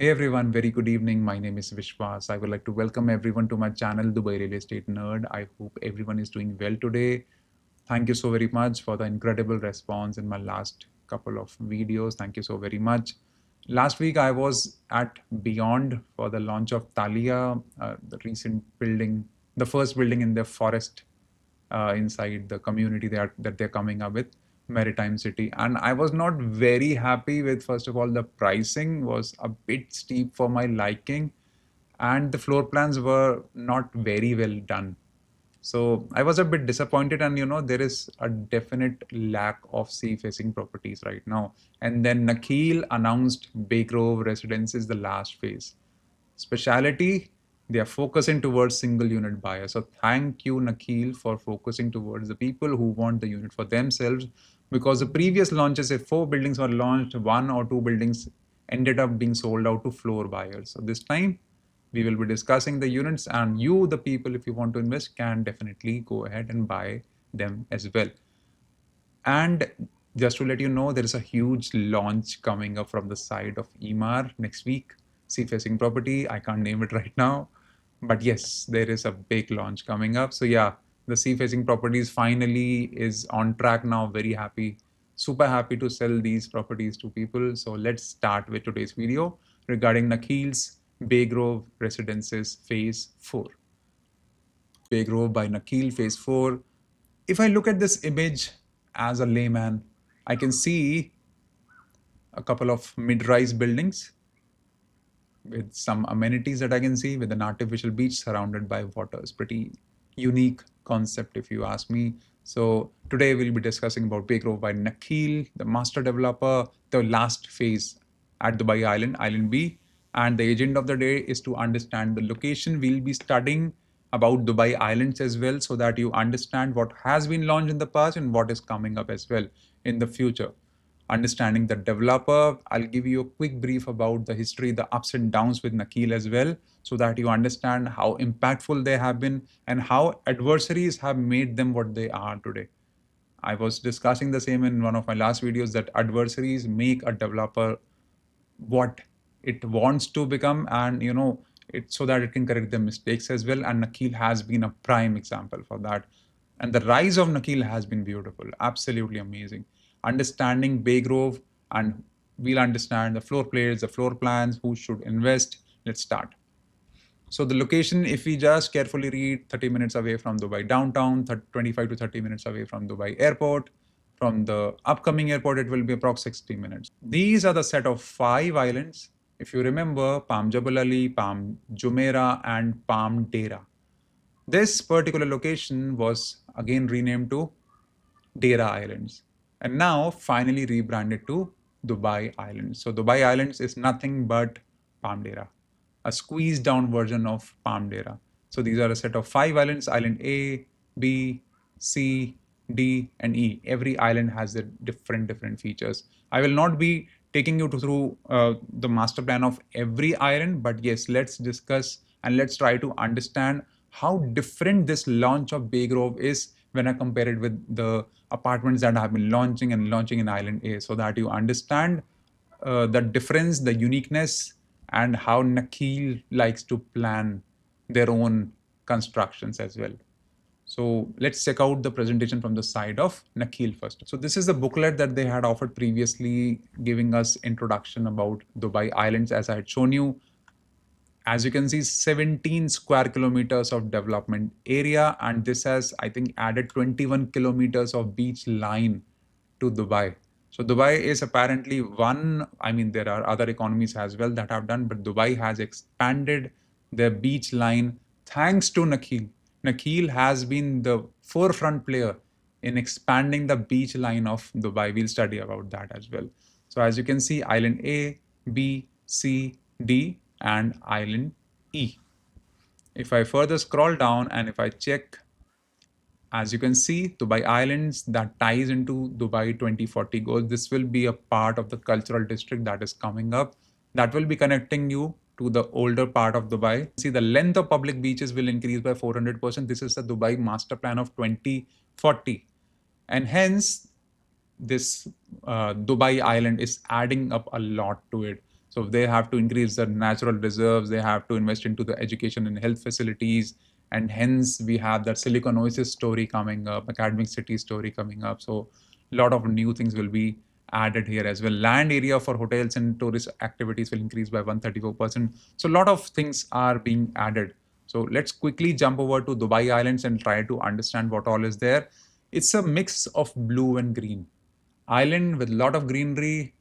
Hey everyone, very good evening. My name is Viswaas. I would like to welcome everyone to my channel, Dubai Real Estate Nerd. I hope everyone is doing well today. Thank you so very much for the incredible response in my last couple of videos. Thank you so very much. Last week I was at Beyond for the launch of Thalia, the recent building, the first building in the forest inside the community that they're coming up with, Maritime City. And I was not very happy with, first of all, the pricing was a bit steep for my liking, and the floor plans were not very well done. So I was a bit disappointed, and there is a definite lack of sea-facing properties right now. And then Nakheel announced Baygrove Residences, the last phase. Speciality, they are focusing towards single unit buyers. So thank you, Nakheel, for focusing towards the people who want the unit for themselves. Because the previous launches, if 4 buildings were launched, 1 or 2 buildings ended up being sold out to floor buyers. So this time, we will be discussing the units, and you, the people, if you want to invest, can definitely go ahead and buy them as well. And just to let you know, there is a huge launch coming up from the side of Emar next week. Sea facing property. I can't name it right now. But yes, there is a big launch coming up. So yeah, the sea facing properties finally is on track now. Very happy, super happy to sell these properties to people. So let's start with today's video regarding Nakheel's Baygrove Residences Phase 4. Baygrove by Nakheel, Phase 4. If I look at this image as a layman, I can see a couple of mid-rise buildings with some amenities that I can see with an artificial beach surrounded by water. It's pretty unique concept if you ask me. So today we'll be discussing about Baygrove by Nakheel, the master developer, the last phase at Dubai Island, Island B. And the agenda of the day is to understand the location. We'll be studying about Dubai Islands as well, so that you understand what has been launched in the past and what is coming up as well in the future. Understanding the developer, I'll give you a quick brief about the history, the ups and downs with Nakheel as well, so that you understand how impactful they have been and how adversaries have made them what they are today. I was discussing the same in one of my last videos, that adversaries make a developer what it wants to become, and it so that it can correct the mistakes as well. And Nakheel has been a prime example for that. And the rise of Nakheel has been beautiful, absolutely amazing. Understanding Baygrove, and we'll understand the floor plates, the floor plans, who should invest. Let's start. So the location, if we just carefully read, 30 minutes away from Dubai downtown, 25 to 30 minutes away from Dubai airport. From the upcoming airport, it will be approx 60 minutes. These are the set of 5 islands. If you remember, Palm Jabal Ali, Palm Jumeirah, and Palm Dera. This particular location was again renamed to Dera Islands, and now finally rebranded to Dubai Islands. So Dubai Islands is nothing but Palm Dera, a squeezed down version of Palm Dera. So these are a set of 5 islands: Island A, B, C, D, and E. Every island has the different features. I will not be taking you through the master plan of every island, but yes, let's discuss and let's try to understand how different this launch of Baygrove is when I compare it with the apartments that have been launching and launching in Island A, so that you understand the difference, the uniqueness, and how Nakheel likes to plan their own constructions as well. So let's check out the presentation from the side of Nakheel first. So this is the booklet that they had offered previously, giving us introduction about Dubai Islands, as I had shown you. As you can see, 17 square kilometers of development area, and this has, I think, added 21 kilometers of beach line to Dubai. So Dubai is apparently one, I mean, there are other economies as well that have done, but Dubai has expanded their beach line thanks to Nakheel. Nakheel has been the forefront player in expanding the beach line of Dubai. We'll study about that as well. So as you can see, Island A, B, C, D, and Island E. If I further scroll down and if I check, as you can see, Dubai Islands, that ties into Dubai 2040 goals. This will be a part of the cultural district that is coming up, that will be connecting you to the older part of Dubai. See, the length of public beaches will increase by 400%. This is the Dubai master plan of 2040. And hence, this Dubai island is adding up a lot to it. So they have to increase the natural reserves, they have to invest into the education and health facilities, and hence we have that Silicon Oasis story coming up, academic city story coming up. So a lot of new things will be added here as well. Land area for hotels and tourist activities will increase by 134%. So a lot of things are being added. So let's quickly jump over to Dubai Islands and try to understand what all is there. It's a mix of blue and green. Island with a lot of greenery,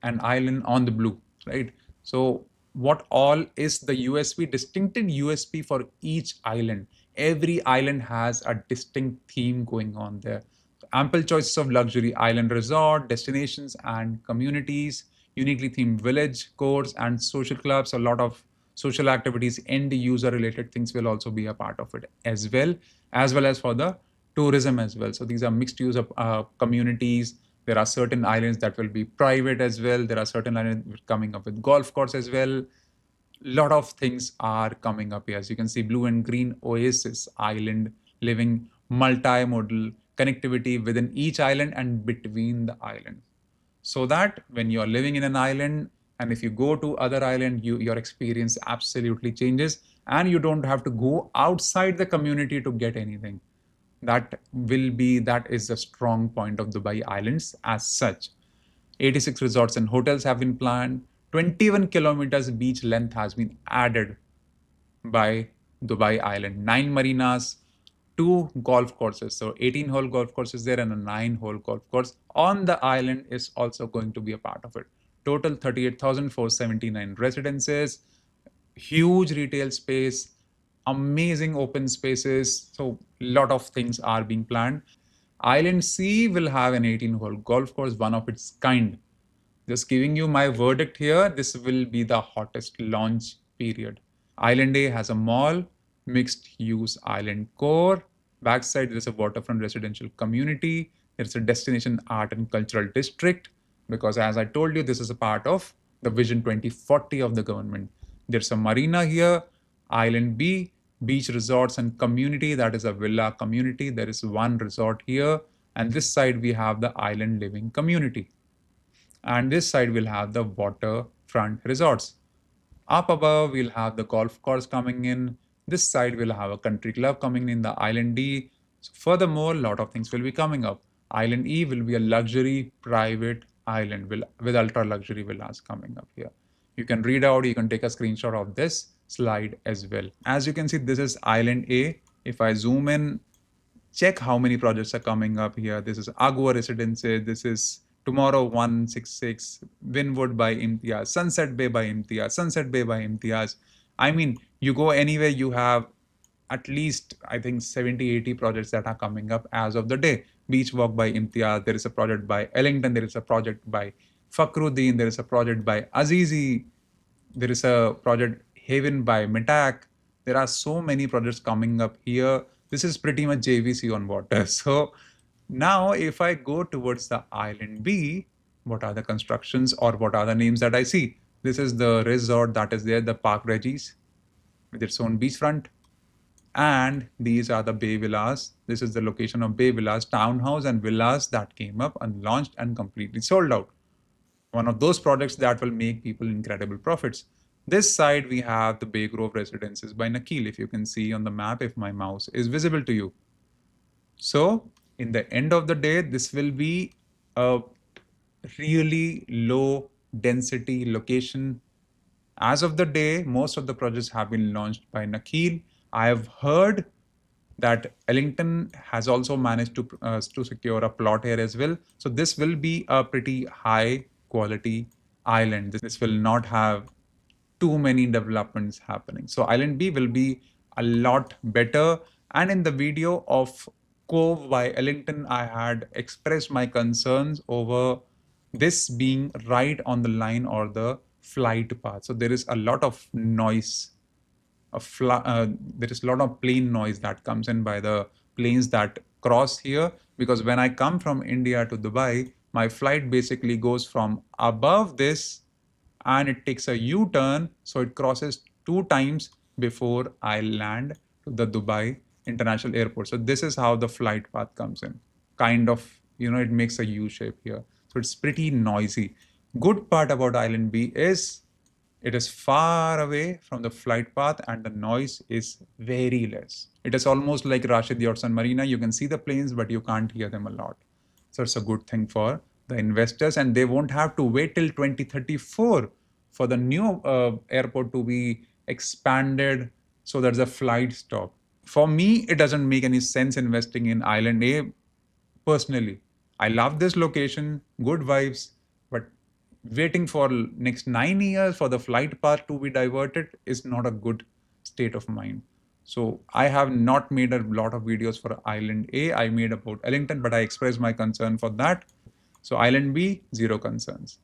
an island on the blue, right? So what all is the USP, distinctive USP for each island? Every island has a distinct theme going on there. So ample choices of luxury island resort, destinations and communities, uniquely themed village, courts and social clubs. A lot of social activities, end user related things will also be a part of it as well as for the tourism as well. So these are mixed use of communities. There are certain islands that will be private as well. There are certain islands coming up with golf course as well. Lot of things are coming up here. As you can see, blue and green oasis island living, multimodal connectivity within each island and between the island. So that when you're living in an island and if you go to other island, your experience absolutely changes and you don't have to go outside the community to get anything. That is the strong point of Dubai Islands as such. 86 resorts and hotels have been planned. 21 kilometers beach length has been added by Dubai Island. 9 marinas, 2 golf courses. So 18-hole golf courses there and a 9-hole golf course on the island is also going to be a part of it. Total 38,479 residences, huge retail space, amazing open spaces. So a lot of things are being planned. Island C will have an 18-hole golf course, one of its kind. Just giving you my verdict here, this will be the hottest launch period. Island A has a mall, mixed use island core. Backside, there's a waterfront residential community. There's a destination art and cultural district. Because as I told you, this is a part of the Vision 2040 of the government. There's a marina here, Island B, beach resorts and community. That is a villa community. There is one resort here. And this side, we have the island living community. And this side will have the waterfront resorts. Up above, we'll have the golf course coming in. This side will have a country club coming in the Island D. So furthermore, a lot of things will be coming up. Island E will be a luxury private island with ultra luxury villas coming up here. You can read out, you can take a screenshot of this slide as well. As you can see, this is Island A. If I zoom in, check how many projects are coming up here. This is Agua Residences. This is Tomorrow 166, Winwood by Imtiaz, Sunset Bay by Imtiaz, Sunset Bay by Imtiaz. I mean, you go anywhere, you have at least, I think, 70, 80 projects that are coming up as of the day. Beach Walk by Imtiaz. There is a project by Ellington. There is a project by Fakhruddin. There is a project by Azizi. There is a project Haven by Mitak. There are so many projects coming up here. This is pretty much JVC on water. So now if I go towards the island B, what are the constructions or what are the names that I see? This is the resort that is there, the Park Regis with its own beachfront. And these are the Bay Villas. This is the location of Bay Villas, townhouse and villas that came up and launched and completely sold out. One of those projects that will make people incredible profits. This side, we have the Baygrove Residences by Nakheel, if you can see on the map, if my mouse is visible to you. So, in the end of the day, this will be a really low density location. As of the day, most of the projects have been launched by Nakheel. I have heard that Ellington has also managed to secure a plot here as well. So this will be a pretty high quality island. This will not have too many developments happening. So Island B will be a lot better. And in the video of Cove by Ellington, I had expressed my concerns over this being right on the line or the flight path. So there is a lot of noise. There is a lot of plane noise that comes in by the planes that cross here, because when I come from India to Dubai, my flight basically goes from above this and it takes a U-turn, so it crosses 2 times before I land to the Dubai International Airport. So this is how the flight path comes in. Kind of, it makes a U shape here. So it's pretty noisy. Good part about Island B is It is far away from the flight path and the noise is very less. It is almost like Rashid Yorsan Marina. You can see the planes, but you can't hear them a lot. So it's a good thing for the investors, and they won't have to wait till 2034 for the new airport to be expanded so there's a flight stop. For me, it doesn't make any sense investing in Island A personally. I love this location, good vibes, but waiting for next 9 years for the flight path to be diverted is not a good state of mind. So I have not made a lot of videos for Island A. I made about Ellington, but I expressed my concern for that. So Island B, zero concerns.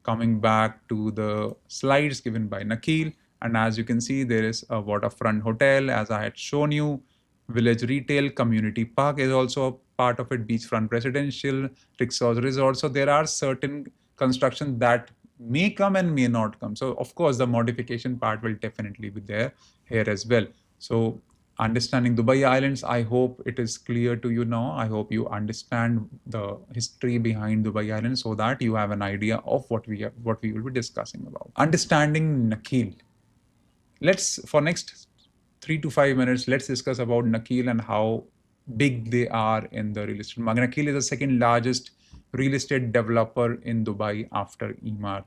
Coming back to the slides given by Nakheel, and as you can see, there is a waterfront hotel, as I had shown you. Village retail, community park is also a part of it, beachfront residential, rickshaws resort. So there are certain construction that may come and may not come. So of course, the modification part will definitely be there here as well. So understanding Dubai Islands, I hope it is clear to you now. I hope you understand the history behind Dubai Islands so that you have an idea of what we will be discussing about. Understanding Nakheel. Let's for next 3 to 5 minutes, let's discuss about Nakheel and how big they are in the real estate market. Nakheel is the second largest real estate developer in Dubai after Emaar.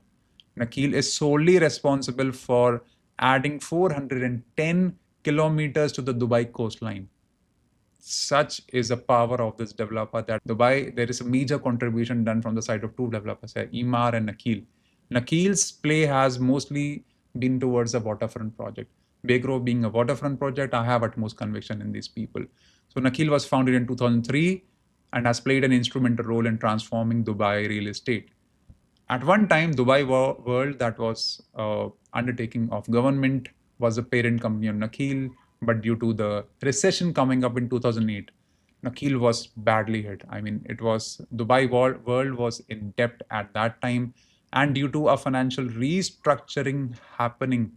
Nakheel is solely responsible for adding 410 kilometers to the Dubai coastline. Such is the power of this developer that Dubai, there is a major contribution done from the side of two developers here, Emaar and Nakheel. Nakheel's play has mostly been towards the waterfront project. Baygrove being a waterfront project, I have utmost conviction in these people. So Nakheel was founded in 2003 and has played an instrumental role in transforming Dubai real estate. At one time, Dubai World, that was undertaking of government, was a parent company of Nakheel, but due to the recession coming up in 2008, Nakheel was badly hit. I mean, it was World was in debt at that time, and due to a financial restructuring happening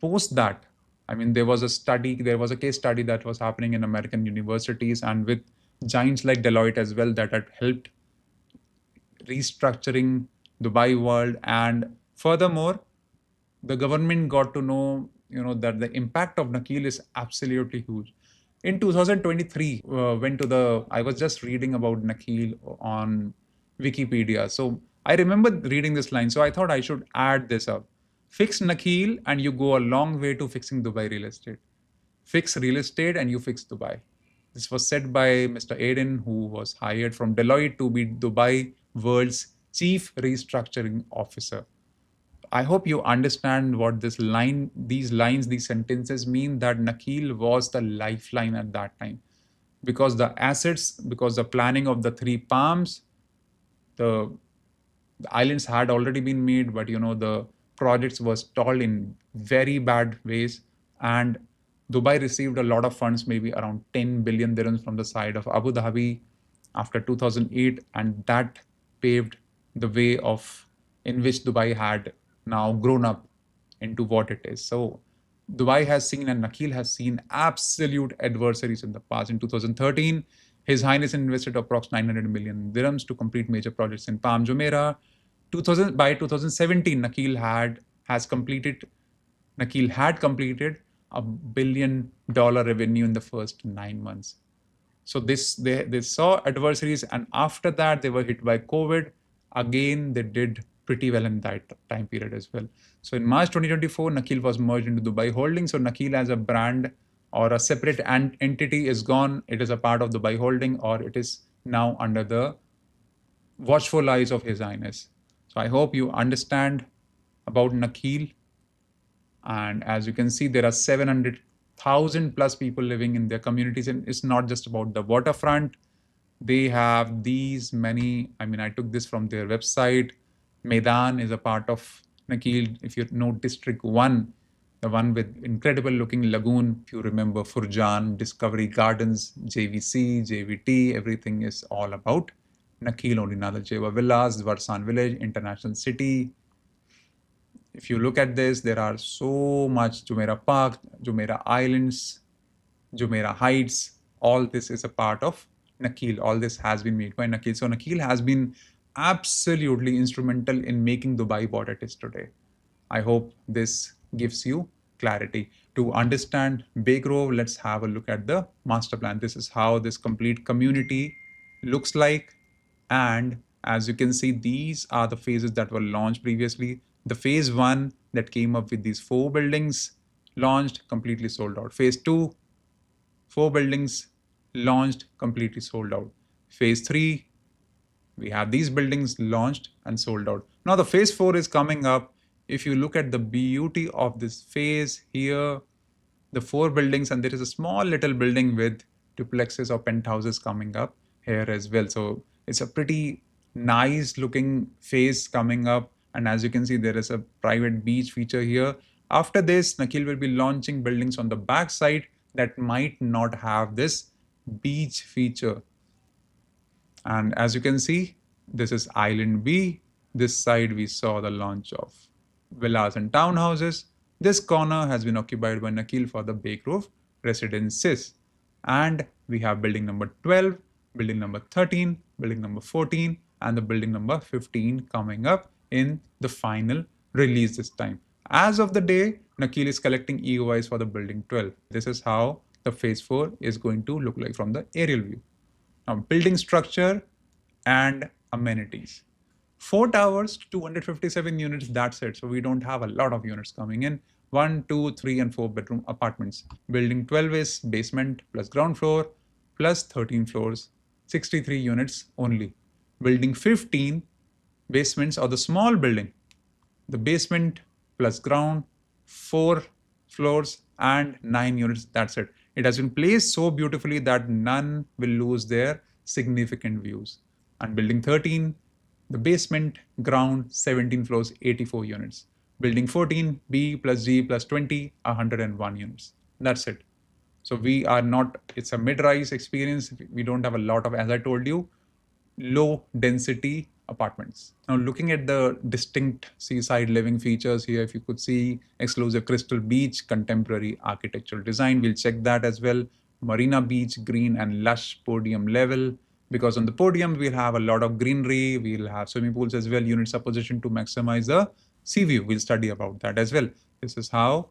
post that, I mean, there was a case study that was happening in American universities and with giants like Deloitte as well that had helped restructuring Dubai World. And furthermore, the government got to know, that the impact of Nakheel is absolutely huge. In 2023, I was just reading about Nakheel on Wikipedia. So I remember reading this line. So I thought I should add this up. Fix Nakheel and you go a long way to fixing Dubai real estate. Fix real estate and you fix Dubai. This was said by Mr. Aiden, who was hired from Deloitte to be Dubai World's chief restructuring officer. I hope you understand what these sentences mean, that Nakheel was the lifeline at that time. Because the assets, because the planning of the three palms, the the islands had already been made, but the projects were stalled in very bad ways. And Dubai received a lot of funds, maybe around 10 billion dirhams from the side of Abu Dhabi after 2008, and that paved the way of in which Dubai had now grown up into what it is. So Dubai has seen and Nakheel has seen absolute adversaries in the past. In 2013, His Highness invested approximately 900 million dirhams to complete major projects in Palm Jumeirah. By 2017, Nakheel had completed $1 billion revenue in the first 9 months. So they saw adversaries, and after that they were hit by COVID. Again, they did pretty well in that time period as well. So in March 2024, Nakheel was merged into Dubai Holding. So Nakheel as a brand or a separate entity is gone. It is a part of Dubai Holding, or it is now under the watchful eyes of His Highness. So I hope you understand about Nakheel. And as you can see, there are 700,000 plus people living in their communities. And it's not just about the waterfront. They have these many, I mean, I took this from their website. Maidan is a part of Nakheel. If you know District 1, the one with incredible looking lagoon, if you remember Furjan, Discovery Gardens, JVC, JVT, everything is all about Nakheel only. Nada Jeva Villas, Varsan Village, International City. If you look at this, there are so much Jumeirah Park, Jumeirah Islands, Jumeirah Heights. All this is a part of Nakheel. All this has been made by Nakheel. So Nakheel has been absolutely instrumental in making Dubai what it is today. I hope this gives you clarity. To understand Baygrove, let's have a look at the master plan. This is how this complete community looks like. And as you can see, these are the phases that were launched previously. The phase one that came up with these 4 buildings launched, completely sold out. Phase two, 4 buildings launched, completely sold out. Phase three, we have these buildings launched and sold out. Now the phase 4 is coming up. If you look at the beauty of this phase here, the 4 buildings, and there is a small little building with duplexes or penthouses coming up here as well. So it's a pretty nice looking phase coming up. And as you can see, there is a private beach feature here. After this, Nakheel will be launching buildings on the back side that might not have this beach feature. And as you can see, this is Island B. This side we saw the launch of villas and townhouses. This corner has been occupied by Nakheel for the Baygrove Residences. And we have building number 12, building number 13, building number 14, and the building number 15 coming up in the final release this time. As of the day, Nakheel is collecting EOIs for the building 12. This is how the phase 4 is going to look like from the aerial view. Now, building structure and amenities. 4 towers, 257 units, that's it. So we don't have a lot of units coming in. 1, 2, 3, and 4 bedroom apartments. Building 12 is basement plus ground floor plus 13 floors, 63 units only. Building 15, basements or the small building, the basement plus ground, 4 floors and 9 units. That's it. It has been placed so beautifully that none will lose their significant views. And building 13, the basement, ground, 17 floors, 84 units. Building 14, B plus G plus 20, 101 units. That's it. So we are not, it's a mid-rise experience. We don't have a lot of, as I told you, low density apartments. Now, looking at the distinct seaside living features here, if you could see exclusive crystal beach, contemporary architectural design, we'll check that as well. Marina beach, green and lush podium level. Because on the podium, we'll have a lot of greenery, we'll have swimming pools as well. Units are positioned to maximize the sea view. We'll study about that as well. This is how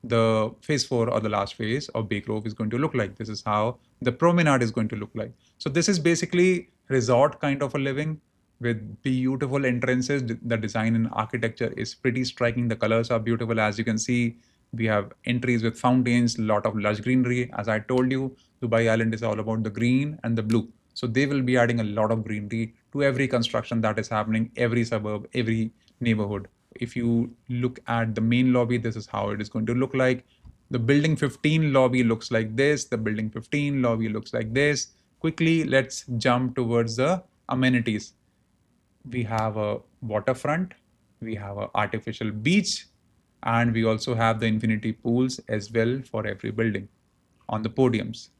the phase 4 or the last phase of Baygrove is going to look like. This is how the promenade is going to look like. So this is basically resort kind of a living with beautiful entrances. The design and architecture is pretty striking. The colors are beautiful. As you can see, we have entries with fountains, lot of lush greenery. As I told you, Dubai Island is all about the green and the blue. So they will be adding a lot of greenery to every construction that is happening, every suburb, every neighborhood. If you look at the main lobby, this is how it is going to look like. The building 15 lobby looks like this. The building 15 lobby looks like this. Quickly, let's jump towards the amenities. We have a waterfront, we have an artificial beach, and we also have the infinity pools as well for every building on the podiums.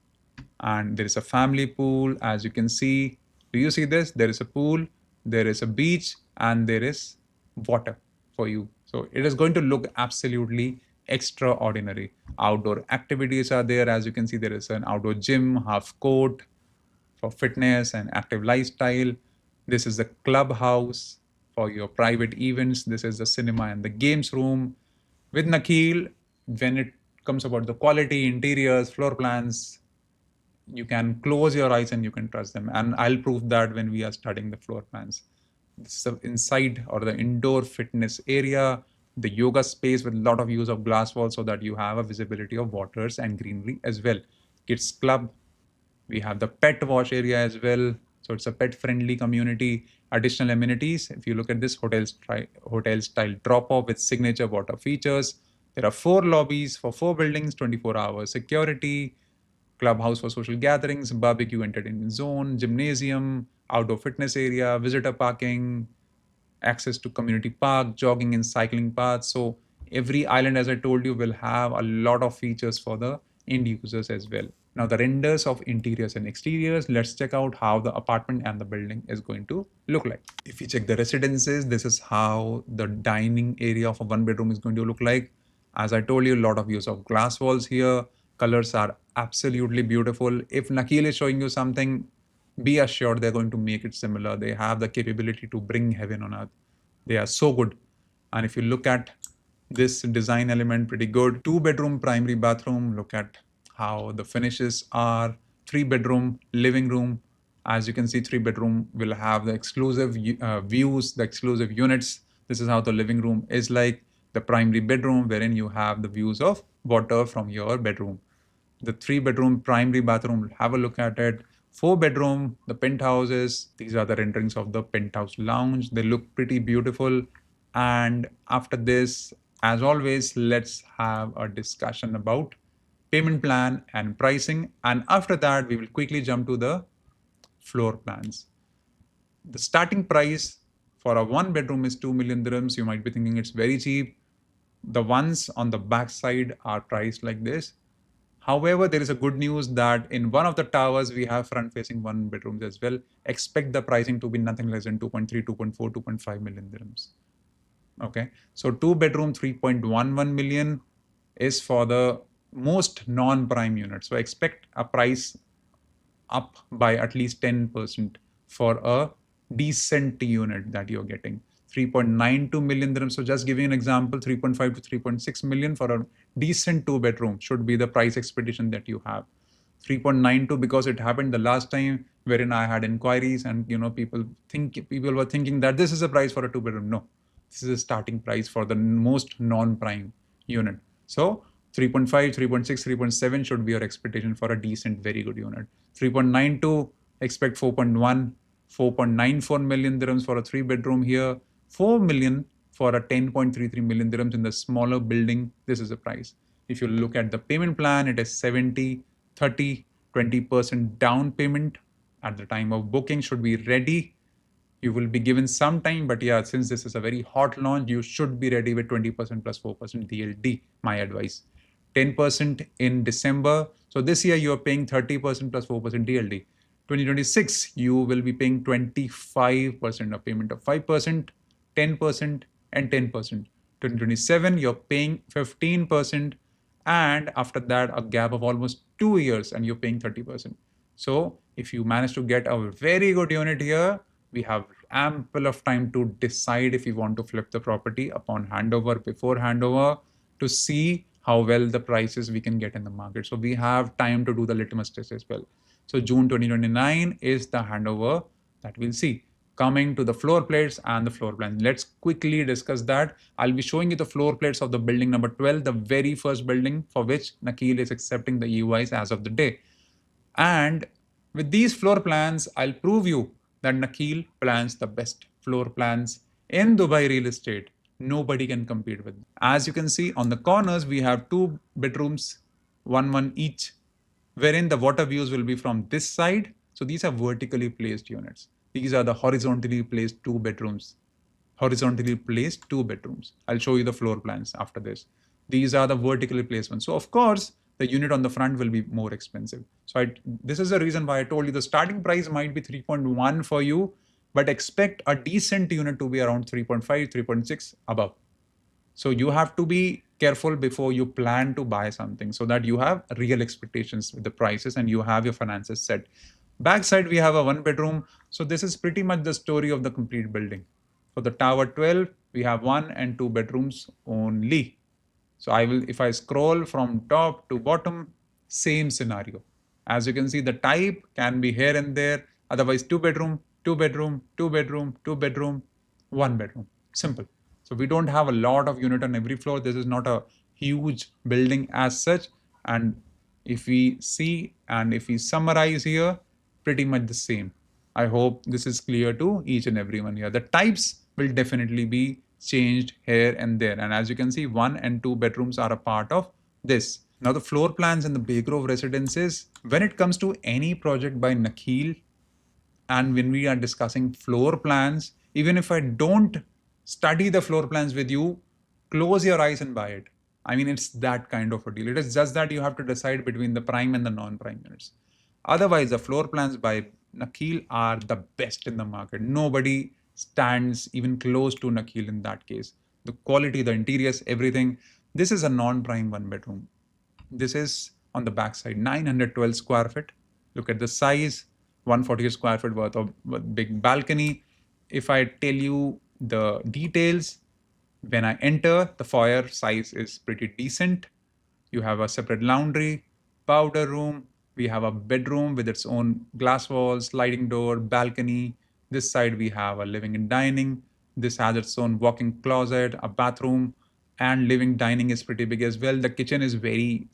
And there is a family pool, as you can see. Do you see this? There is a pool, there is a beach, and there is water for you. So it is going to look absolutely extraordinary. Outdoor activities are there. As you can see, there is an outdoor gym, half court for fitness and active lifestyle. This is the clubhouse for your private events. This is the cinema and the games room. With Nakheel, when it comes about the quality, interiors, floor plans, you can close your eyes and you can trust them. And I'll prove that when we are studying the floor plans. This is the inside or the indoor fitness area, the yoga space with a lot of use of glass walls so that you have a visibility of waters and greenery as well. Kids club, we have the pet wash area as well. So it's a pet friendly community. Additional amenities, if you look at this hotel style drop off with signature water features. There are 4 lobbies for 4 buildings, 24-hour security, clubhouse for social gatherings, barbecue entertainment zone, gymnasium, outdoor fitness area, visitor parking, access to community park, jogging and cycling paths. So every island, as I told you, will have a lot of features for the end users as well. Now the renders of interiors and exteriors, let's check out how the apartment and the building is going to look like. If you check the residences, this is how the dining area of a 1 bedroom is going to look like. As I told you, a lot of use of glass walls here. Colors are absolutely beautiful. If Nakheel is showing you something, be assured they're going to make it similar. They have the capability to bring heaven on earth. They are so good. And if you look at This design element pretty good. 2 bedroom primary bathroom. Look at how the finishes are. 3 bedroom living room. As you can see, 3 bedroom will have the exclusive views, the exclusive units. This is how the living room is like. The primary bedroom, wherein you have the views of water from your bedroom. The 3 bedroom primary bathroom, have a look at it. 4 bedroom, the penthouses. These are the renderings of the penthouse lounge. They look pretty beautiful. And after this, as always, let's have a discussion about payment plan and pricing. And after that, we will quickly jump to the floor plans. The starting price for a 1 bedroom is 2 million dirhams. You might be thinking it's very cheap. The ones on the back side are priced like this. However, there is a good news that in one of the towers, we have front-facing 1 bedrooms as well. Expect the pricing to be nothing less than 2.3, 2.4, 2.5 million dirhams. Okay, so 2 bedroom, 3.11 million is for the most non-prime unit. So expect a price up by at least 10% for a decent unit that you're getting. 3.92 million dirhams. So just giving an example, 3.5 to 3.6 million for a decent 2 bedroom should be the price expectation that you have. 3.92 because it happened the last time wherein I had inquiries and people were thinking that this is a price for a 2 bedroom. No, this is a starting price for the most non-prime unit. So 3.5, 3.6, 3.7 should be your expectation for a decent, very good unit. 3.92, expect 4.1, 4.94 million dirhams for a 3 bedroom here, 4 million for a 10.33 million dirhams in the smaller building. This is the price. If you look at the payment plan, it is 70, 30, 20% down payment at the time of booking should be ready. You will be given some time, but yeah, since this is a very hot launch, you should be ready with 20% plus 4% DLD, my advice. 10% in December. So this year you are paying 30% plus 4% DLD. 2026, you will be paying 25% of payment of 5%, 10%, and 10%. 2027, you're paying 15%, and after that, a gap of almost 2 years, and you're paying 30%. So if you manage to get a very good unit here, we have ample of time to decide if we want to flip the property upon handover, before handover, to see how well the prices we can get in the market. So we have time to do the litmus test as well. So June 2029 is the handover that we'll see. Coming to the floor plates and the floor plans. Let's quickly discuss that. I'll be showing you the floor plates of the building number 12, the very first building for which Nakheel is accepting the EOIs as of the day. And with these floor plans, I'll prove you that Nakheel plans the best floor plans in Dubai real estate. Nobody can compete with them. As you can see on the corners, we have 2 bedrooms, one each, wherein the water views will be from this side. So these are vertically placed units. These are the horizontally placed 2 bedrooms. Horizontally placed 2 bedrooms. I'll show you the floor plans after this. These are the vertically placed ones. So of course, the unit on the front will be more expensive. So this is the reason why I told you the starting price might be 3.1 for you, but expect a decent unit to be around 3.5, 3.6 above. So you have to be careful before you plan to buy something so that you have real expectations with the prices and you have your finances set. Backside, we have a 1 bedroom. So this is pretty much the story of the complete building. For the tower 12, we have 1 and 2 bedrooms only. So if I scroll from top to bottom, same scenario. As you can see, the type can be here and there. Otherwise, 2 bedroom, 2 bedroom, 2 bedroom, 2 bedroom, 1 bedroom. Simple. So we don't have a lot of unit on every floor. This is not a huge building as such. And if we see and if we summarize here, pretty much the same. I hope this is clear to each and everyone here. The types will definitely be changed here and there. And as you can see, 1 and 2 bedrooms are a part of this. Now the floor plans in the Baygrove Residences, when it comes to any project by Nakheel, and when we are discussing floor plans, even if I don't study the floor plans with you, close your eyes and buy it. I mean, it's that kind of a deal. It is just that you have to decide between the prime and the non-prime units. Otherwise, the floor plans by Nakheel are the best in the market. Nobody stands even close to Nakheel in that case. The quality, the interiors, everything. This is a non-prime 1 bedroom. This is on the backside, 912 square feet. Look at the size, 140 square feet worth of big balcony. If I tell you the details, When I enter, the foyer size is pretty decent. You have a separate laundry, powder room. We have a bedroom with its own glass walls, sliding door, balcony. This side we have a living and dining. This has its own walk-in closet, a bathroom, and living dining is pretty big as well. The kitchen is very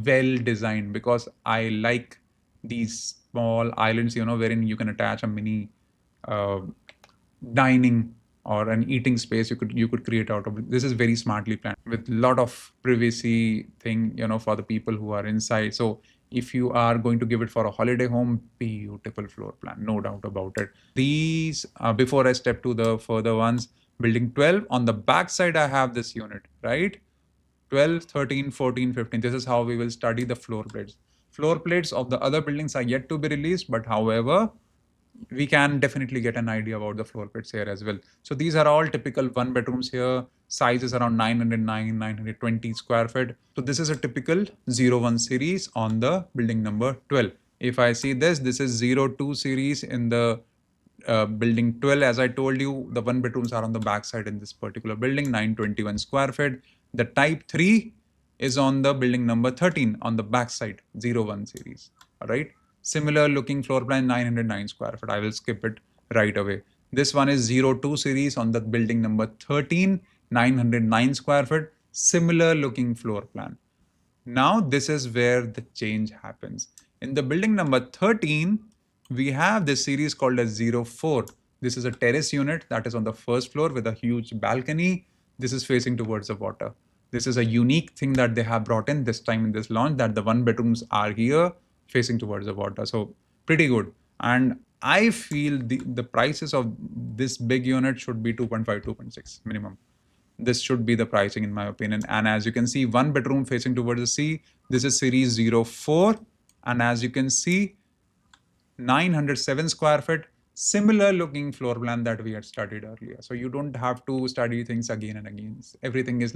well designed because I like these small islands, wherein you can attach a mini uh, dining or an eating space you could create out of it. This is very smartly planned with a lot of privacy thing, for the people who are inside. So if you are going to give it for a holiday home, beautiful floor plan, no doubt about it. These before I step to the further ones, building 12 on the back side, I have this unit, right? 12, 13, 14, 15. This is how we will study the floor plates. Floor plates of the other buildings are yet to be released, but however, we can definitely get an idea about the floor plates here as well. So these are all typical one bedrooms here. Size is around 909, 920 square feet. So this is a typical 01 series on the building number 12. If I see this is 02 series in the building 12. As I told you, the one bedrooms are on the back side in this particular building, 921 square feet. The type 3 is on the building number 13 on the back side, 01 series. All right. Similar looking floor plan, 909 square feet. I will skip it right away. This one is 02 series on the building number 13, 909 square feet. Similar looking floor plan. Now, this is where the change happens. In the building number 13, we have this series called as 04. This is a terrace unit that is on the first floor with a huge balcony. This is facing towards the water. This is a unique thing that they have brought in this time in this launch, that the one bedrooms are here facing towards the water. So pretty good. And I feel the prices of this big unit should be 2.5, 2.6 minimum. This should be the pricing in my opinion. And as you can see, one bedroom facing towards the sea. This is series 04. And as you can see, 907 square feet, similar looking floor plan that we had studied earlier. So you don't have to study things again and again. Everything is,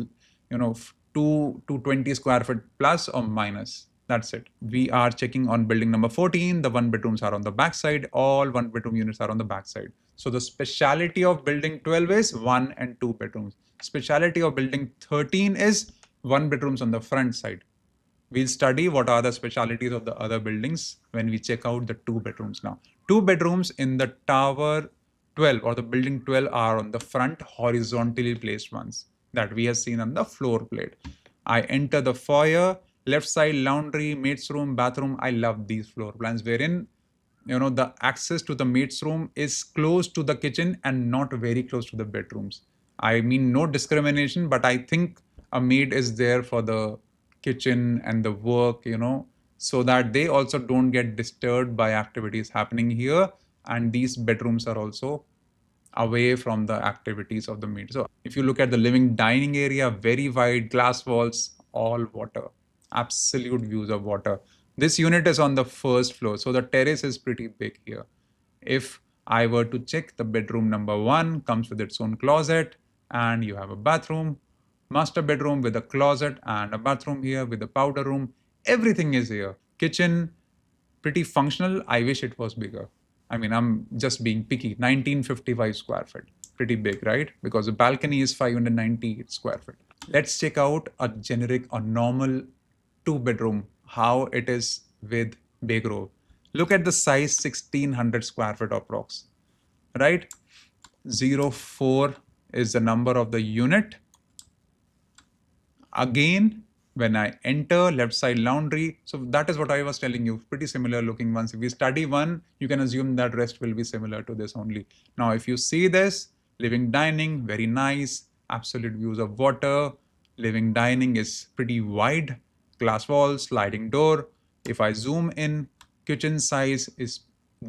220 square feet plus or minus. That's it. We are checking on building number 14. The one bedrooms are on the back side. All one bedroom units are on the back side. So the speciality of building 12 is one and two bedrooms. Speciality of building 13 is one bedrooms on the front side. We'll study what are the specialities of the other buildings when we check out the two bedrooms now. Two bedrooms in the tower 12 or the building 12 are on the front horizontally placed ones that we have seen on the floor plate. I enter the foyer, left side laundry, maid's room, bathroom. I love these floor plans wherein the access to the maid's room is close to the kitchen and not very close to the bedrooms. I mean, no discrimination, but I think a maid is there for the kitchen and the work, so that they also don't get disturbed by activities happening here. And these bedrooms are also away from the activities of the maid. So if you look at the living dining area, very wide glass walls, all water, absolute views of water. This unit is on the first floor, so the terrace is pretty big here. If I were to check, the bedroom number 1 comes with its own closet, and you have a bathroom, master bedroom with a closet and a bathroom here with a powder room. Everything is here. Kitchen, pretty functional. I wish it was bigger. I mean, I'm just being picky. 1955 square feet. Pretty big, right? Because the balcony is 590 square feet. Let's check out a generic or normal two bedroom, how it is with Baygrove. Look at the size, 1600 square feet approx, right? 04 is the number of the unit. Again, when I enter left side laundry, so that is what I was telling you, pretty similar looking ones. If we study one, you can assume that rest will be similar to this only. Now, if you see this, living dining, very nice, absolute views of water. Living dining is pretty wide, glass walls, sliding door. If I zoom in, kitchen size is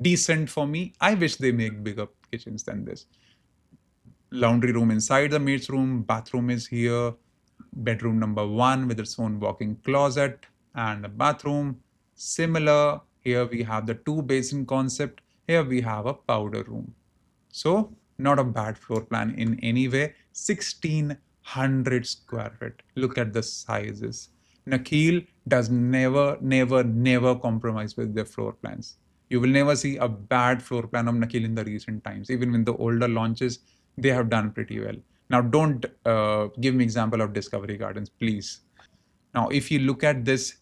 decent for me. I wish they make bigger kitchens than this. Laundry room inside the maid's room, bathroom is here, bedroom number 1 with its own walk-in closet and a bathroom. Similar, here we have the two basin concept. Here we have a powder room. So not a bad floor plan in any way. 1600 square feet. Look at the sizes. Nakheel does never compromise with their floor plans. You will never see a bad floor plan of Nakheel in the recent times. Even in the older launches, they have done pretty well. Now, don't give me example of Discovery Gardens, please. Now, if you look at this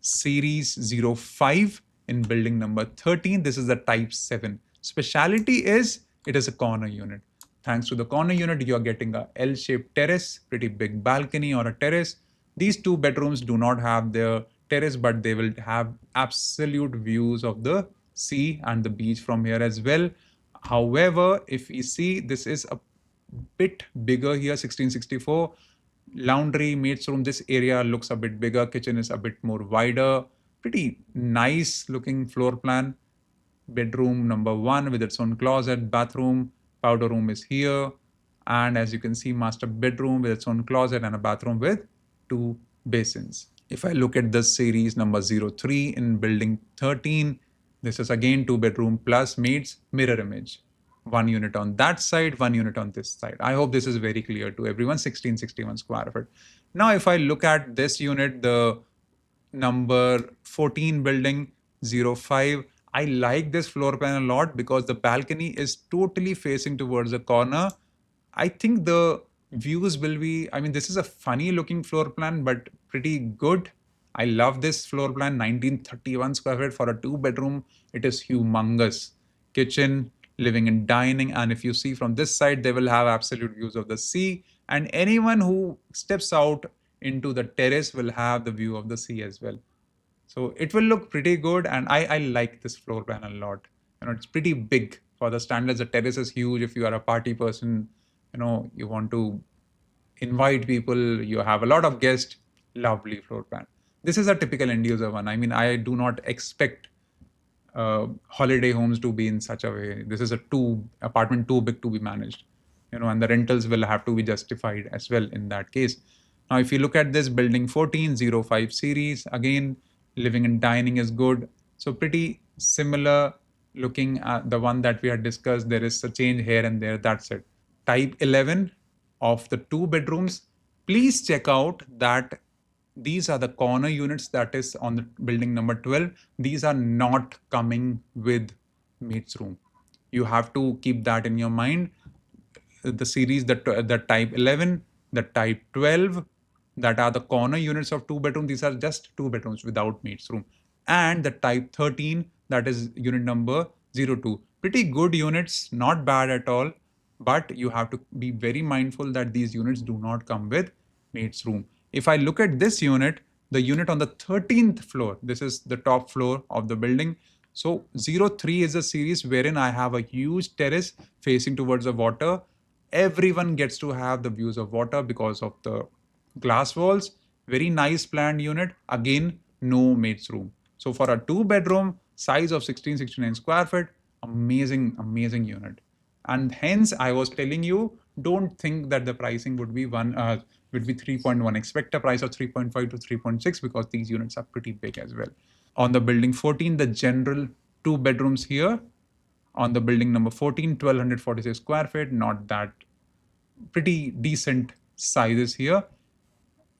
series 05 in building number 13, this is the type 7. Speciality is it is a corner unit. Thanks to the corner unit, you're getting a L-shaped terrace, pretty big balcony or a terrace. These two bedrooms do not have their terrace, but they will have absolute views of the sea and the beach from here as well. However, if we see, this is a bit bigger here, 1664. Laundry, maid's room, this area looks a bit bigger. Kitchen is a bit more wider. Pretty nice looking floor plan. Bedroom number 1 with its own closet, bathroom, powder room is here. And as you can see, master bedroom with its own closet and a bathroom with 2 basins. If I look at the series number 03 in building 13, this is again 2 bedroom plus meets mirror image. 1 unit on that side, 1 unit on this side. I hope this is very clear to everyone, 1661 square foot. Now, if I look at this unit, the number 14 building 05, I like this floor plan a lot because the balcony is totally facing towards the corner. I think the views will be, I mean, this is a funny looking floor plan, but pretty good. I love this floor plan, 1931 square feet for a 2 bedroom. It is humongous. Kitchen, living and dining. And if you see from this side, they will have absolute views of the sea. And anyone who steps out into the terrace will have the view of the sea as well. So it will look pretty good, and I like this floor plan a lot. It's pretty big for the standards. The terrace is huge. If you are a party person, you want to invite people, you have a lot of guests. Lovely floor plan. This is a typical end user one. I mean, I do not expect holiday homes to be in such a way. This is a apartment too big to be managed, and the rentals will have to be justified as well in that case. Now, if you look at this building 1405 series, again, living and dining is good. So pretty similar looking at the one that we had discussed. There is a change here and there. That's it. Type 11 of the 2 bedrooms. Please check out that these are the corner units that is on the building number 12. These are not coming with maid's room. You have to keep that in your mind. The series, the type 11, the type 12, that are the corner units of 2 bedroom. These are just 2 bedrooms without maid's room. And the type 13, that is unit number 02. Pretty good units, not bad at all. But you have to be very mindful that these units do not come with maid's room. If I look at this unit, the unit on the 13th floor, this is the top floor of the building. So 03 is a series wherein I have a huge terrace facing towards the water. Everyone gets to have the views of water because of the glass walls. Very nice planned unit. Again, no maid's room. So for a 2 bedroom, size of 1669 square feet, amazing, amazing unit. And hence, I was telling you, don't think that the pricing would be 3.1. Expect a price of 3.5 to 3.6 because these units are pretty big as well. On the building 14, the general 2 bedrooms here. On the building number 14, 1246 square feet, not that, pretty decent sizes here.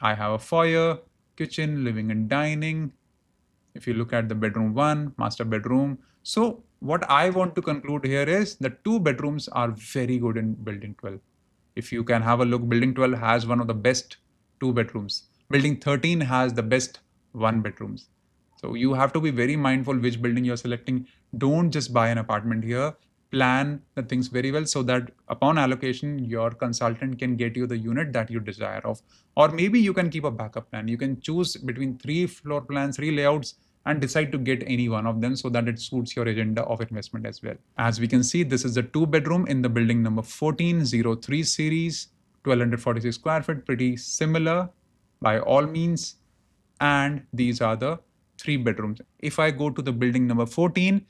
I have a foyer, kitchen, living and dining. If you look at the bedroom 1, master bedroom. So what I want to conclude here is the 2 bedrooms are very good in building 12. If you can have a look, building 12 has one of the best 2 bedrooms. Building 13 has the best 1 bedrooms. So you have to be very mindful which building you're selecting. Don't just buy an apartment here. Plan the things very well so that upon allocation, your consultant can get you the unit that you desire of. Or maybe you can keep a backup plan. You can choose between 3 floor plans, 3 layouts, and decide to get any one of them so that it suits your agenda of investment as well. As we can see, this is a 2 bedroom in the building number 1403 series, 1246 square feet, pretty similar by all means. And these are the 3 bedrooms. If I go to the building number 14,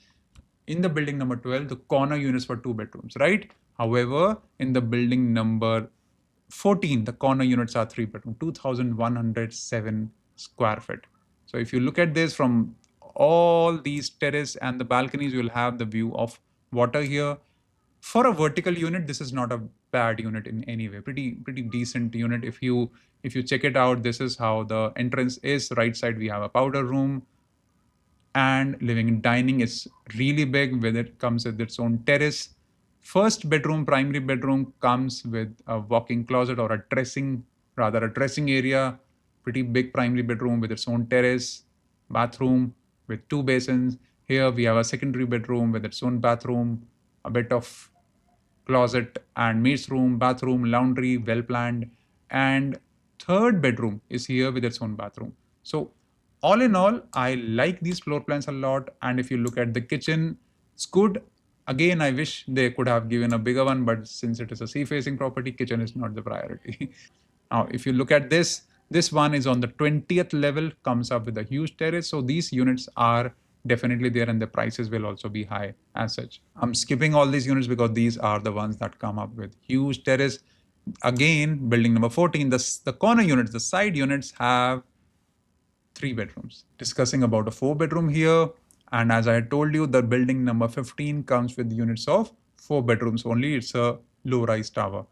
in the building number 12, the corner units were 2 bedrooms, right? However, in the building number 14, the corner units are 3 bedroom, 2107 square feet. So if you look at this from all these terrace and the balconies, you'll have the view of water here. For a vertical unit, this is not a bad unit in any way. Pretty decent unit. If you check it out, this is how the entrance is. Right side, we have a powder room, and living and dining is really big, where it comes with its own terrace. First bedroom, primary bedroom, comes with a walk-in closet or a dressing, rather a dressing area, pretty big primary bedroom with its own terrace, bathroom with two basins. Here we have a secondary bedroom with its own bathroom, a bit of closet and maid's room, bathroom, laundry, well planned. And third bedroom is here with its own bathroom. So, all in all, I like these floor plans a lot. And if you look at the kitchen, it's good. Again, I wish they could have given a bigger one, but since it is a sea facing property, kitchen is not the priority. Now, if you look at this one is on the 20th level, comes up with a huge terrace. So these units are definitely there and the prices will also be high as such. I'm skipping all these units because these are the ones that come up with huge terrace. Again, building number 14, the corner units, the side units have three bedrooms. Discussing about a four bedroom here. And as I had told you, the building number 15 comes with units of four bedrooms only. It's a low rise tower.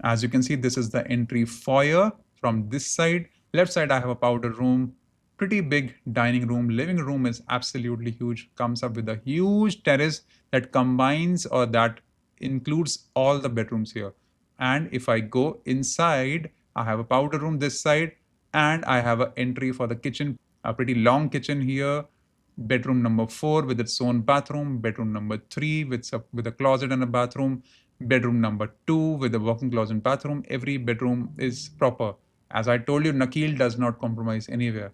As you can see, this is the entry foyer from this side. Left side, I have a powder room, pretty big dining room. Living room is absolutely huge, comes up with a huge terrace that combines or that includes all the bedrooms here. And if I go inside, I have a powder room this side and I have an entry for the kitchen, a pretty long kitchen here. Bedroom number 4 with its own bathroom, bedroom number 3 with a closet and a bathroom, bedroom number 2 with a walk-in closet and bathroom. Every bedroom is proper. As I told you, Nakheel does not compromise anywhere.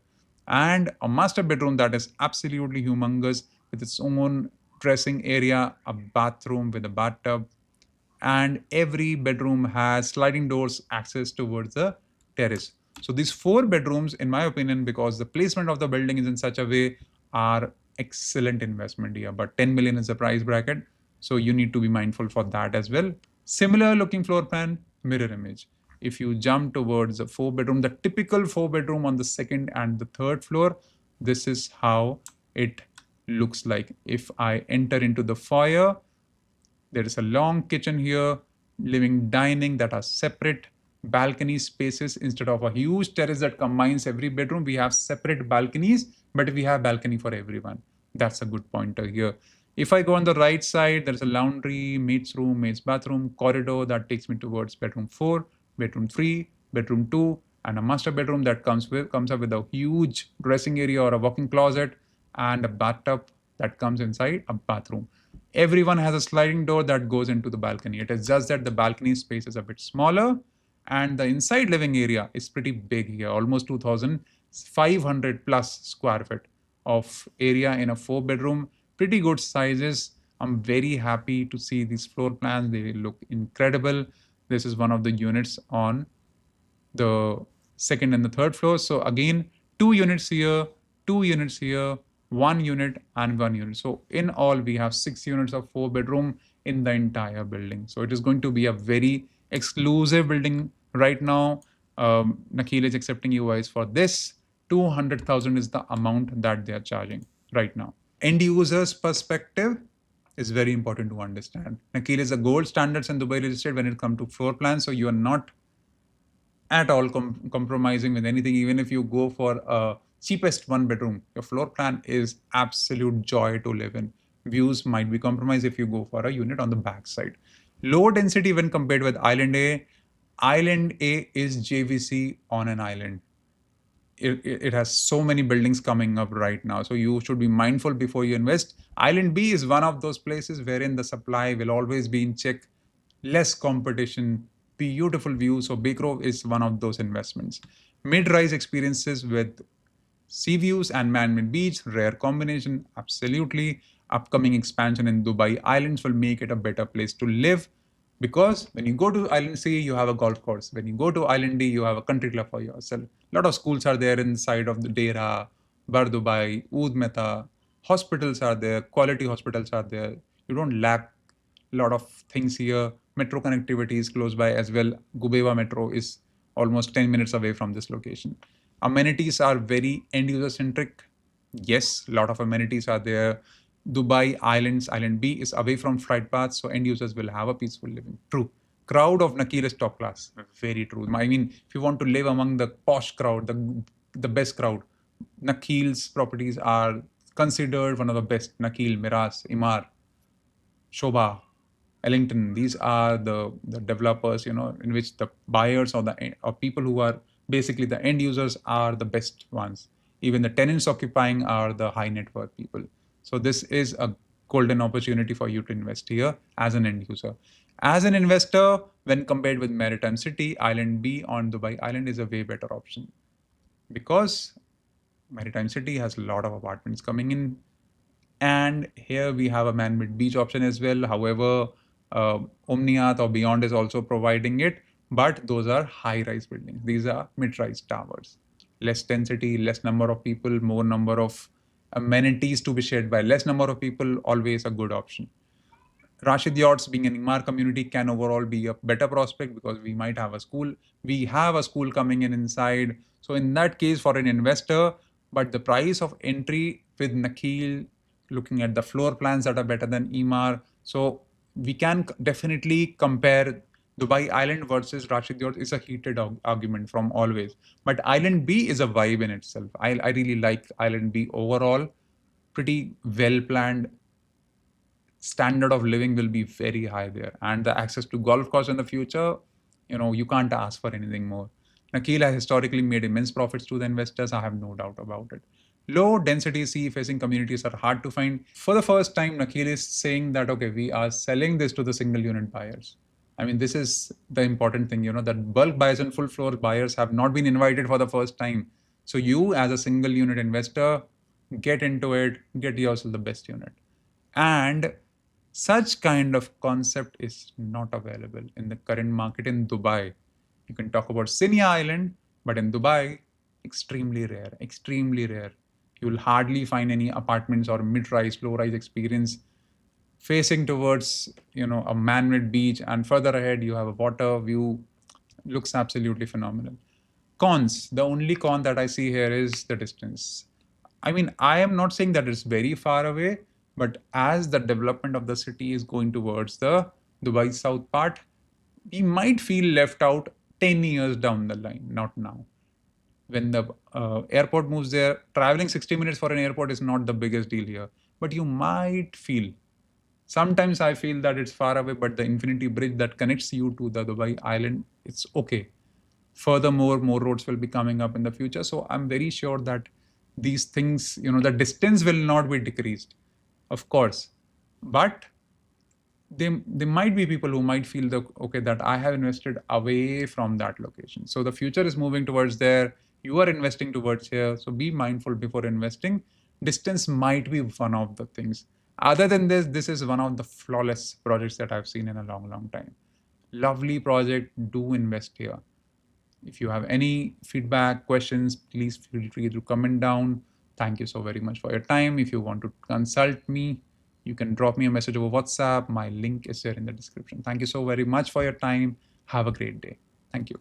And a master bedroom that is absolutely humongous with its own dressing area, a bathroom with a bathtub, and every bedroom has sliding doors access towards the terrace. So these four bedrooms, in my opinion, because the placement of the building is in such a way, are excellent investment here. But 10 million is the price bracket, so you need to be mindful for that as well. Similar looking floor plan, mirror image. If you jump towards the four bedroom, the typical four bedroom on the second and the third floor, this is how it looks like. If I enter into the foyer, there is a long kitchen here, living dining that are separate balcony spaces instead of a huge terrace that combines every bedroom. We have separate balconies, but we have balcony for everyone. That's a good pointer here. If I go on the right side, there's a laundry, maid's room, maid's bathroom, corridor that takes me towards bedroom 4, bedroom 3, bedroom 2, and a master bedroom that comes up with a huge dressing area or a walk-in closet and a bathtub that comes inside a bathroom. Everyone has a sliding door that goes into the balcony. It is just that the balcony space is a bit smaller and the inside living area is pretty big here, almost 2,500 plus square feet of area in a four bedroom. Pretty good sizes. I'm very happy to see these floor plans. They look incredible. This is one of the units on the second and the third floor. So again, two units here, two units here, one unit and one unit. So in all, we have 6 units of four bedroom in the entire building. So it is going to be a very exclusive building right now. Nakheel is accepting UIs for this. 200,000 is the amount that they are charging right now. End users perspective is very important to understand. Nakheel is a gold standards in Dubai real estate when it comes to floor plans. So you are not at all compromising with anything. Even if you go for a cheapest one bedroom, your floor plan is absolute joy to live in. Views might be compromised if you go for a unit on the back side. Low density when compared with island A. Island A is JVC on an island. It has so many buildings coming up right now. So you should be mindful before you invest. Island B is one of those places wherein the supply will always be in check, less competition, beautiful view. So Baygrove is one of those investments. Mid-rise experiences with sea views and man-made beach, rare combination, absolutely. Upcoming expansion in Dubai Islands will make it a better place to live because when you go to Island C, you have a golf course. When you go to Island D, you have a country club for yourself. A lot of schools are there inside of the Dera, Bar Dubai, Oud Mehta. Hospitals are there, quality hospitals are there. You don't lack a lot of things here. Metro connectivity is close by as well. Gubeva Metro is almost 10 minutes away from this location. Amenities are very end user centric. Yes, a lot of amenities are there. Dubai Islands, Island B is away from flight paths, so end users will have a peaceful living. True. Crowd of Nakheel is top class. Very true. I mean, if you want to live among the posh crowd, the best crowd, Nakheel's properties are considered one of the best. Nakheel, Miras, Imar, Shobha. Ellington. These are the developers, in which the buyers or people who are basically the end users are the best ones. Even the tenants occupying are the high net worth people. So this is a golden opportunity for you to invest here as an end user. As an investor, when compared with Maritime City, Island B on Dubai Island is a way better option because Maritime City has a lot of apartments coming in, and here we have a man-made beach option as well. However, Omniath or Beyond is also providing it, but those are high-rise buildings. These are mid-rise towers. Less density, less number of people, more number of amenities to be shared by less number of people, always a good option. Rashid Yachts being an Imar community can overall be a better prospect because we might have a school. We have a school coming in inside. So in that case, for an investor, but the price of entry with Nakheel, looking at the floor plans that are better than Imar. So we can definitely compare Dubai Island versus Rashid Yachts is a heated argument from always. But Island B is a vibe in itself. I really like Island B overall. Pretty well planned, standard of living will be very high there, and the access to golf course in the future, you can't ask for anything more. Nakheel has historically made immense profits to the investors. I have no doubt about it. Low density sea facing communities are hard to find. For the first time, Nakheel is saying that, okay, we are selling this to the single unit buyers. I mean, this is the important thing, that bulk buyers and full floor buyers have not been invited for the first time. So you as a single unit investor, get into it, get yourself the best unit. And such kind of concept is not available in the current market in Dubai. You can talk about Sinha Island, but in Dubai, extremely rare, extremely rare. You will hardly find any apartments or mid-rise, low-rise experience facing towards, a man-made beach, and further ahead you have a water view. Looks absolutely phenomenal. Cons. The only con that I see here is the distance. I mean, I am not saying that it's very far away, but as the development of the city is going towards the Dubai South part, we might feel left out 10 years down the line, not now. When the airport moves there, traveling 60 minutes for an airport is not the biggest deal here, but you might feel. Sometimes I feel that it's far away, but the Infinity Bridge that connects you to the Dubai island, it's okay. Furthermore, more roads will be coming up in the future. So I'm very sure that these things, the distance will not be decreased, of course. But there might be people who might feel okay, that I have invested away from that location. So the future is moving towards there. You are investing towards here. So be mindful before investing. Distance might be one of the things. Other than this is one of the flawless projects that I've seen in a long, long time. Lovely project. Do invest here. If you have any feedback, questions, please feel free to comment down. Thank you so very much for your time. If you want to consult me, you can drop me a message over WhatsApp. My link is there in the description. Thank you so very much for your time. Have a great day. Thank you.